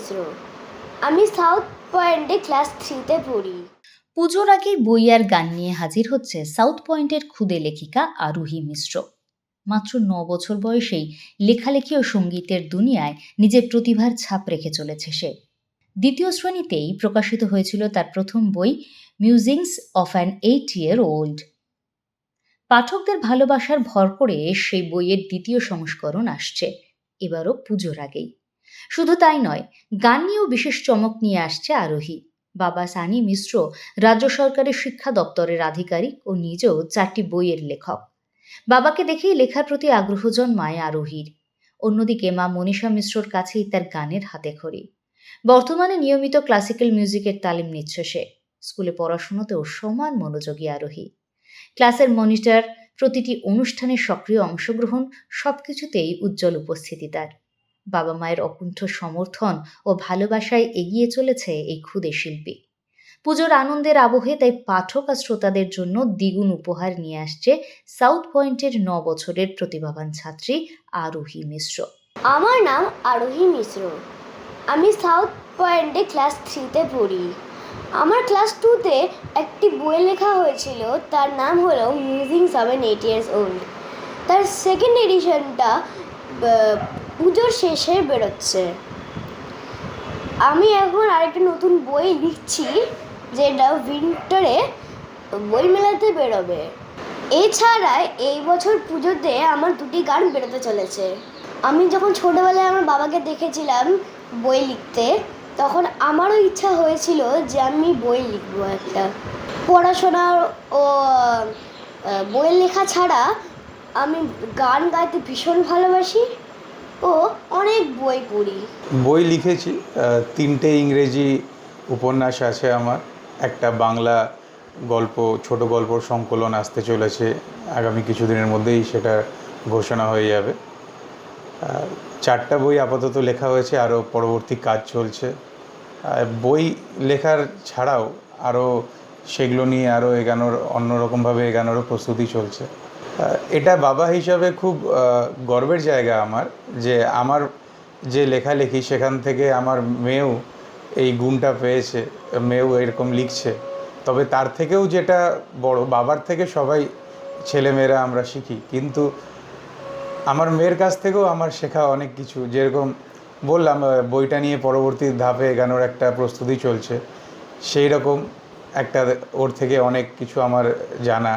মিশ্র। আমি সাউথ পয়েন্টে ক্লাস 3তে পড়ি। পুজোর আগেই বই আর গান নিয়ে হাজির হচ্ছে সাউথ পয়েন্টের ক্ষুদে লেখিকা আরোহী মিশ্র। মাত্র 9 বছর বয়সেই লেখালেখি ও সঙ্গীতের দুনিয়ায় নিজের প্রতিভার ছাপ রেখে চলেছে সে। দ্বিতীয় শ্রেণীতেই প্রকাশিত হয়েছিল তার প্রথম বই মিউজিংস অফ অ্যান 8-year-old। পাঠকদের ভালোবাসার ভর করে সেই বইয়ের দ্বিতীয় সংস্করণ আসছে এবারও পুজোর আগেই। শুধু তাই নয়, গান নিয়েও বিশেষ চমক নিয়ে আসছে আরোহী। বাবা সানি মিশ্র রাজ্য সরকারের শিক্ষা দপ্তরের আধিকারিক ও নিজেও 4টি বইয়ের লেখক। বাবাকে দেখেই লেখার প্রতি আগ্রহ জন্মায় আরোহীর। অন্যদিকে মা মনীষা মিশ্রর কাছেই তার গানের হাতেখড়ি। বর্তমানে নিয়মিত ক্লাসিক্যাল মিউজিকের তালিম নিচ্ছে সে। স্কুলে পড়াশোনাতেও সমান মনোযোগী আরোহী। ক্লাসের মনিটর, প্রতিটি অনুষ্ঠানের সক্রিয় অংশগ্রহণ, সবকিছুতেই উজ্জ্বল উপস্থিতি তার। বাবা মায়ের অকুণ্ঠ সমর্থন ও ভালোবাসায় এগিয়ে চলেছে এই ক্ষুদে শিল্পী। পুজোর আনন্দের আবহে তাই পাঠক আর শ্রোতাদের জন্য দ্বিগুণ উপহার নিয়ে আসছে সাউথ পয়েন্টের 9 বছরের প্রতিভাবান ছাত্রী আরোহী মিশ্র। আমার নাম আরোহী মিশ্র। আমি সাউথ পয়েন্টে ক্লাস 3তে পড়ি। আমার ক্লাস 2তে একটি বই লেখা হয়েছিল, তার নাম হলো মিউজিংস অফ অ্যান 8-year-old। তার সেকেন্ড এডিশনটা পুজোর শেষে বেরোচ্ছে। আমি এখন আরেকটা নতুন বই লিখছি, যেটা উইন্টারে বইমেলাতে বেরোবে। এছাড়া এই বছর পুজোতে আমার 2টি গান বেরোতে চলেছে। আমি যখন ছোটোবেলায় আমার বাবাকে দেখেছিলাম বই লিখতে, তখন আমারও ইচ্ছা হয়েছিল যে আমি বই লিখবো একটা। পড়াশোনা ও বই লেখা ছাড়া আমি গান গাইতে ভীষণ ভালোবাসি ও অনেক বই পড়ি। বই লিখেছি, 3টে ইংরেজি উপন্যাস আছে আমার, একটা বাংলা গল্প, ছোট গল্প সংকলন আসতে চলেছে আগামী কিছুদিনের মধ্যেই, সেটা ঘোষণা হয়ে যাবে। 4টা বই আপাতত লেখা হয়েছে, আরও পরবর্তী কাজ চলছে। বই লেখার ছাড়াও আরও সেগুলো নিয়ে আরও অন্যরকমভাবে এগানোরও প্রস্তুতি চলছে। এটা বাবা হিসাবে খুব গর্বের জায়গা আমার, যে আমার যে লেখালেখি সেখান থেকে আমার মেয়েও এই গুণটা পেয়েছে, মেয়েও এরকম লিখছে। তবে তার থেকেও যেটা বড়, বাবার থেকে সবাই ছেলেমেয়েরা আমরা শিখি, কিন্তু আমার মেয়ের কাছ থেকেও আমার শেখা অনেক কিছু। যেরকম বললাম, বইটা নিয়ে পরবর্তী ধাপে এগানোর একটা প্রস্তুতি চলছে, সেই রকম একটা ওর থেকে অনেক কিছু আমার জানা,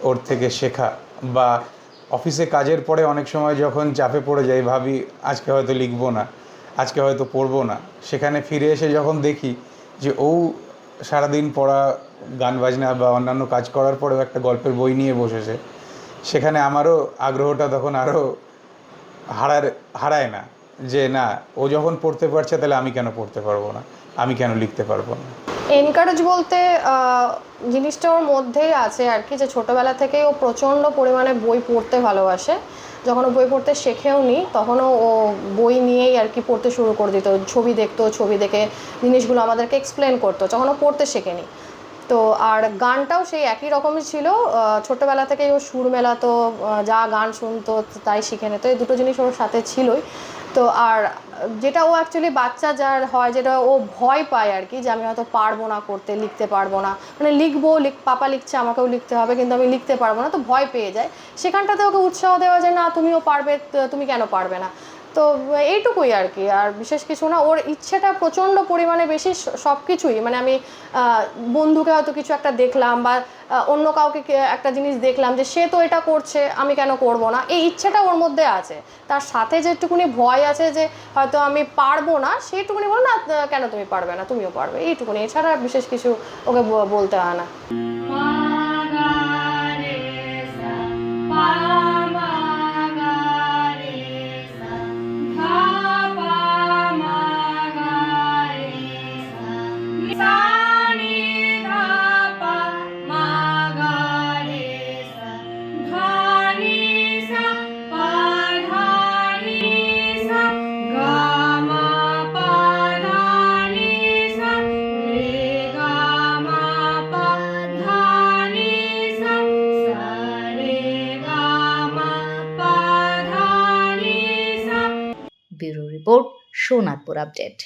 ওর থেকে শেখা। বা অফিসে কাজের পরে অনেক সময় যখন চাপে পড়ে যাই, ভাবি আজকে হয়তো লিখবো না, আজকে হয়তো পড়বো না, সেখানে ফিরে এসে যখন দেখি যে ও সারাদিন পড়া, গান বাজনা বা অন্যান্য কাজ করার পরেও একটা গল্পের বই নিয়ে বসেছে, সেখানে আমারও আগ্রহটা তখন আরও হারায় না, যে না, ও যখন পড়তে পারছে তাহলে আমি কেন পড়তে পারবো না, আমি কেন লিখতে পারবো না। এনকারেজ বলতে জিনিসটা ওর মধ্যেই আছে আর কি, যে ছোটোবেলা থেকেই ও প্রচণ্ড পরিমাণে বই পড়তে ভালোবাসে। যখন ও বই পড়তে শেখেও নি, তখনও ও বই নিয়েই আর কি পড়তে শুরু করে দিত। ছবি দেখতো, ছবি দেখে জিনিসগুলো আমাদেরকে এক্সপ্লেন করতো, যখন ও পড়তে শেখেনি। তো আর গানটাও সেই একই রকমই ছিল। ছোটোবেলা থেকেই ও সুর মেলাতো, যা গান শুনতো তাই শিখে নিত, এই দুটো জিনিস ওর সাথে ছিলই। তো আর যেটা ও অ্যাকচুয়ালি বাচ্চা যার হয়, যেটা ও ভয় পায় আর কি, যে আমি হয়তো পারবো না করতে, লিখতে পারবো না, মানে লিখবো, পাপা লিখছে আমাকেও লিখতে হবে, কিন্তু আমি লিখতে পারবো না, তো ভয় পেয়ে যায়। সেখানটাতে ওকে উৎসাহ দেওয়া যায়, না তুমিও পারবে, তুমি কেন পারবে না। তো এইটুকুই আর কি, আর বিশেষ কিছু না। ওর ইচ্ছেটা প্রচণ্ড পরিমাণে বেশি সব কিছুই, মানে আমি বন্ধুকে হয়তো কিছু একটা দেখলাম বা অন্য কাউকে একটা জিনিস দেখলাম যে সে তো এটা করছে, আমি কেন করব না, এই ইচ্ছেটা ওর মধ্যে আছে। তার সাথে যেটুকুনি ভয় আছে যে হয়তো আমি পারবো না, সেইটুকুনি বলো না কেন তুমি পারবে না, তুমিও পারবে, এইটুকুনি, এছাড়া বিশেষ কিছু ওকে বলতে হয় না। Bureau report, Sonarpur update.